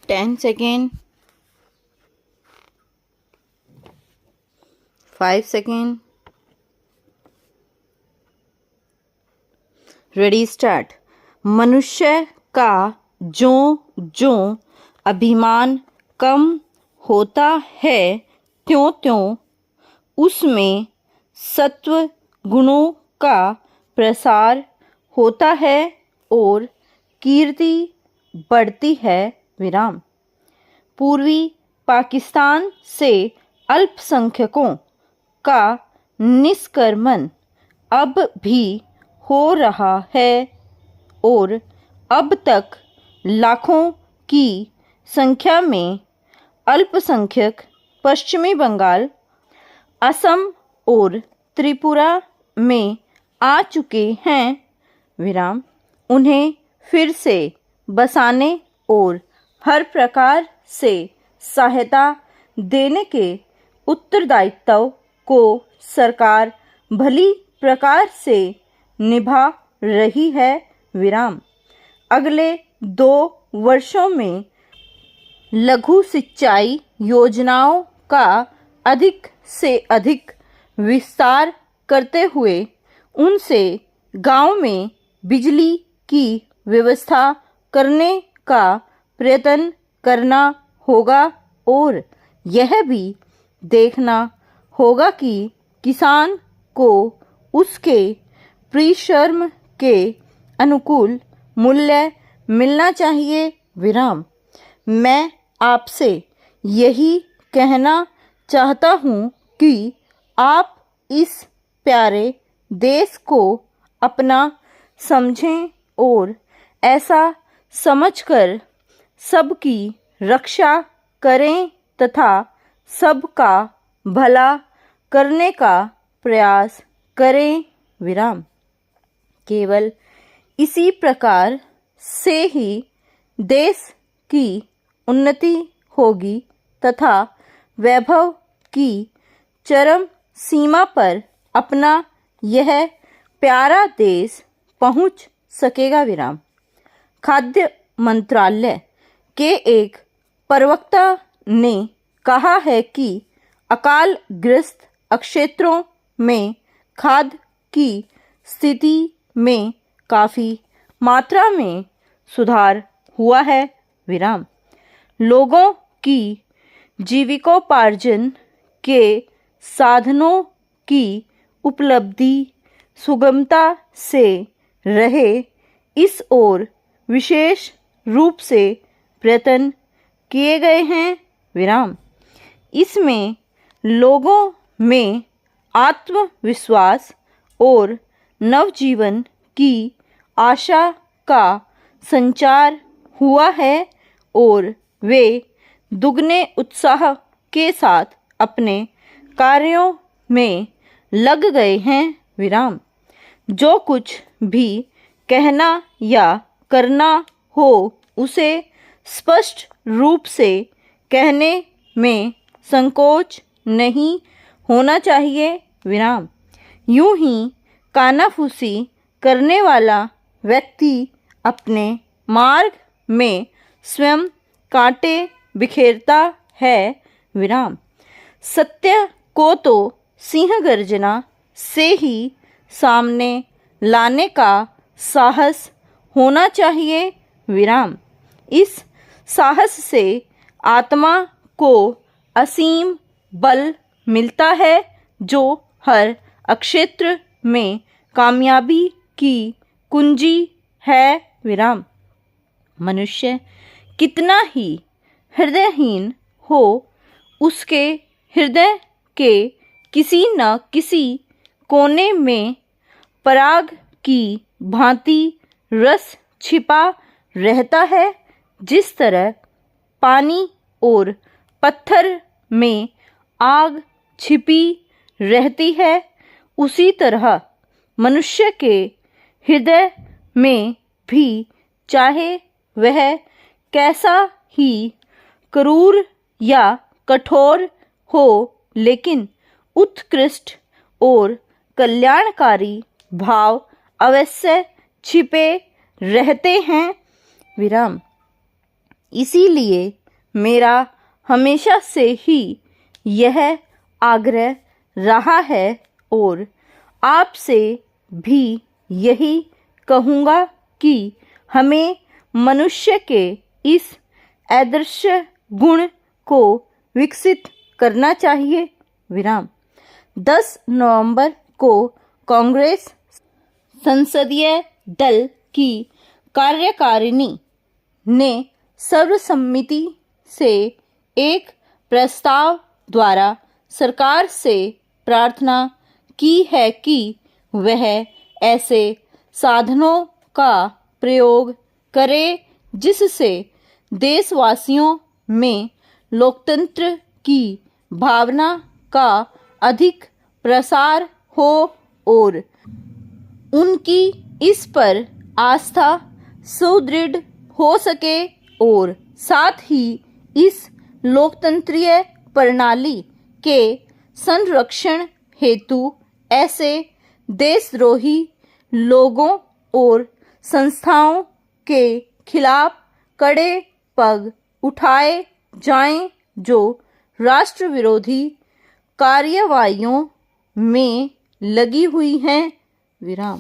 10 second, 5 second, ready start. मनुष्य का ज्यों-ज्यों अभिमान कम होता है त्यों-त्यों उसमें सत्व गुणों का प्रसार होता है और कीर्ति बढ़ती है। विराम। पूर्वी पाकिस्तान से अल्पसंख्यकों का निष्क्रमण अब भी हो रहा है और अब तक लाखों की संख्या में अल्पसंख्यक पश्चिमी बंगाल, असम और त्रिपुरा में आ चुके हैं। विराम। उन्हें फिर से बसाने और हर प्रकार से सहायता देने के उत्तरदायित्व को सरकार भली प्रकार से निभा रही है। विराम। अगले 2 वर्षों में लघु सिंचाई योजनाओं का अधिक से अधिक विस्तार करते हुए उनसे गांव में बिजली की व्यवस्था करने का प्रयत्न करना होगा और यह भी देखना होगा कि किसान को उसके परिश्रम के अनुकूल मूल्य मिलना चाहिए। विराम। मैं आपसे यही कहना चाहता हूँ कि आप इस प्यारे देश को अपना समझें और ऐसा समझकर सबकी रक्षा करें तथा सबका भला करने का प्रयास करें। विराम। केवल इसी प्रकार से ही देश की उन्नति होगी तथा वैभव की चरम सीमा पर अपना यह प्यारा देश पहुंच सकेगा। विराम। खाद्य मंत्रालय के एक प्रवक्ता ने कहा है कि अकाल ग्रस्त क्षेत्रों में खाद्य की स्थिति में काफ़ी मात्रा में सुधार हुआ है। विराम। लोगों की जीविकोपार्जन के साधनों की उपलब्धि सुगमता से रहे इस ओर विशेष रूप से प्रयत्न किए गए हैं। विराम। इसमें लोगों में आत्मविश्वास और नवजीवन की आशा का संचार हुआ है और वे दुगने उत्साह के साथ अपने कार्यों में लग गए हैं। विराम। जो कुछ भी कहना या करना हो उसे स्पष्ट रूप से कहने में संकोच नहीं होना चाहिए। विराम। यूं ही कानाफूसी करने वाला व्यक्ति अपने मार्ग में स्वयं कांटे बिखेरता है। विराम। सत्य को तो सिंह गर्जना से ही सामने लाने का साहस होना चाहिए। विराम। इस साहस से आत्मा को असीम बल मिलता है जो हर क्षेत्र में कामयाबी की कुंजी है। विराम। मनुष्य कितना ही हृदयहीन हो उसके हृदय के किसी न किसी कोने में पराग की भांति रस छिपा रहता है। जिस तरह पानी और पत्थर में आग छिपी रहती है उसी तरह मनुष्य के हृदय में भी चाहे वह कैसा ही क्रूर या कठोर हो लेकिन उत्कृष्ट और कल्याणकारी भाव अवश्य छिपे रहते हैं। विराम। इसीलिए मेरा हमेशा से ही यह आग्रह रहा है और आपसे भी यही कहूँगा कि हमें मनुष्य के इस आदर्श गुण को विकसित करना चाहिए। विराम। 10 नवंबर को कांग्रेस संसदीय दल की कार्यकारिणी ने सर्वसम्मति से एक प्रस्ताव द्वारा सरकार से प्रार्थना की है कि वह ऐसे साधनों का प्रयोग करे जिससे देशवासियों में लोकतंत्र की भावना का अधिक प्रसार हो और उनकी इस पर आस्था सुदृढ़ हो सके और साथ ही इस लोकतंत्रीय प्रणाली के संरक्षण हेतु ऐसे देशद्रोही लोगों और संस्थाओं के खिलाफ कड़े पग उठाए जाएं जो राष्ट्र विरोधी कार्यवाहियों में लगी हुई हैं। विराम।